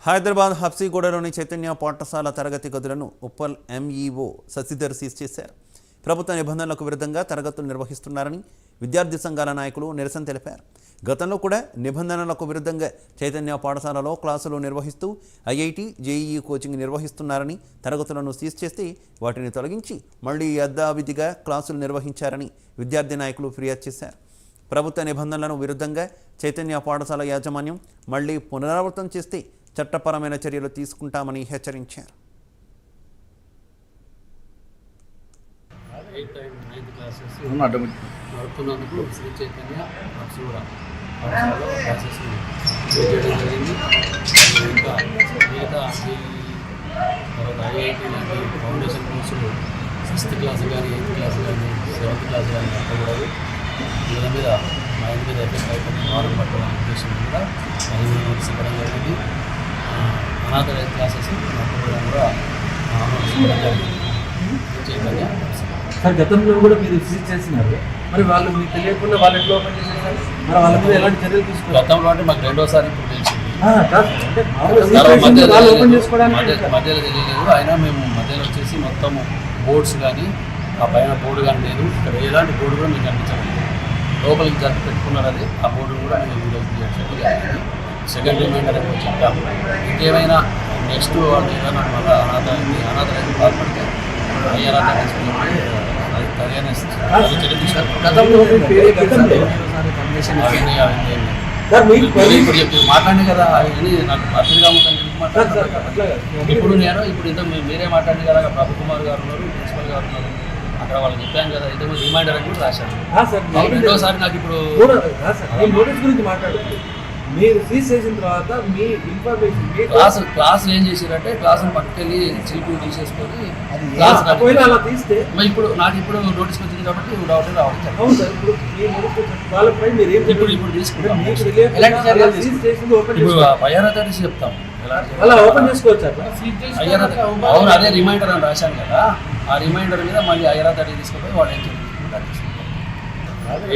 హైదరాబాద్ హబ్సీగూడలోని చైతన్య పాఠశాల తరగతి గదులను ఉప్పల్ ఎంఈఓ శశిధర్ సీజ్ చేశారు. ప్రభుత్వ నిబంధనలకు విరుద్ధంగా తరగతులు నిర్వహిస్తున్నారని విద్యార్థి సంఘాల నాయకులు నిరసన తెలిపారు. గతంలో కూడా నిబంధనలకు విరుద్ధంగా చైతన్య పాఠశాలలో క్లాసులు నిర్వహిస్తూ ఐఐటి, జేఈఈ కోచింగ్ నిర్వహిస్తున్నారని, తరగతులను సీజ్ చేస్తే వాటిని తొలగించి మళ్లీ యథావిధిగా క్లాసులు నిర్వహించారని విద్యార్థి నాయకులు ఫిర్యాదు చేశారు. ప్రభుత్వ నిబంధనలను విరుద్ధంగా చైతన్య పాఠశాల యాజమాన్యం మళ్లీ పునరావృతం చేస్తే చట్టపరమైన చర్యలు తీసుకుంటామని హెచ్చరించారు. 8th and 9th క్లాసెస్ నడుపుతున్నందుకు శ్రీ చైతన్య హబ్సీగూడ క్లాసెస్ చేయడం జరిగింది. ఇంకా మిగతా తర్వాత ఐఐటి లాంటి ఫౌండేషన్ కోర్సులు 6th క్లాస్ కానీ 8th క్లాస్ కానీ 7th క్లాస్ కానీ నడపకూడదు. వీళ్ళ మీద మా ఇంటి మీద ఎఫెక్ట్ అయిపోయింది. వారం పట్టాలనే ఉద్దేశం కూడా నోటీస్ ఇవ్వడం జరిగింది. అనాథరైజ్ క్లాసెస్ నడపడం కూడా చైతన్య సార్ గతంలో కూడా మీరు సీజ్ చేసినారు. మరి వాళ్ళు మీకు తెలియకుండా వాళ్ళు ఎట్లా ఓపెన్ చేసేసారు? మరి వాళ్ళ మీద ఎలాంటి చర్యలు తీసుకోవాలి? గతంలో అంటే మాకు రెండోసారి ఇప్పుడు తెలిసింది. మధ్యలో తెలియలేదు. అయినా మేము మధ్యలో వచ్చేసి మొత్తం బోర్డ్స్ కానీ ఆ పైన బోర్డు కానీ లేదు. ఇక్కడ ఎలాంటి బోర్డు కూడా మీకు కనిపించలేదు. లోపలికి జరిపి పెట్టుకున్నారు. అది ఆ బోర్డు కూడా మేము వీడియో చేయాలి. సెకండ్ రిమైండర్ అని చెప్పాము. ఇంకేమైనా నెక్స్ట్ వాళ్ళు ఏదైనా మళ్ళీ అనాథరైతే బాధపడితే మాట్లాడి కదా అది నాకు అతిగా ఉంటుంది. ఇప్పుడు ఇంత మీరే మాట్లాడి కదా. ప్రభు కుమార్ గారు ఉన్నారు, ప్రిన్సిపల్ గారు ఉన్నారు. అక్కడ వాళ్ళకి చెప్పాను కదా. అయితే రిమైండర్ అని కూడా రాశాను. రెండోసారి నాకు ఇప్పుడు నోటీస్ గురించి మాట్లాడుతుంది. మీరు సీజ్ చేసిన తర్వాత మీ ఇన్ఫర్మేషన్ క్లాస్ ఏం చేశారంటే క్లాసును పట్టుకెళ్ళి చీపు తీసేసుకొని అలా తీస్తే ఇప్పుడు నాకు ఇప్పుడు నోటీస్ వచ్చింది కాబట్టి డౌట్ రావడం. అవును సార్. ఇప్పుడు వాళ్ళపై మీరు ఇప్పుడు తీసుకుంటాం. ఇప్పుడు ఐఆర్ఆర్ చెప్తాం అలా ఓపెన్ చేసుకోవచ్చు. అవును, అదే రిమైండర్ అని రాశాను కదా. ఆ రిమైండర్ మీద మళ్ళీ ఐఆర్ఆర్ తీసుకుపోయి వాళ్ళు ఏం చెప్తున్నారు.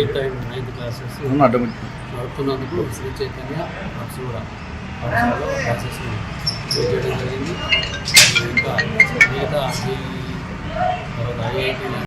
8th and 9th క్లాసెస్ నడుపుతున్నందుకు శ్రీ చైతన్య హబ్సీగూడ క్లాసెస్ చేయడం జరిగింది. ఇంకా మిగతా తర్వాత ఐఐటి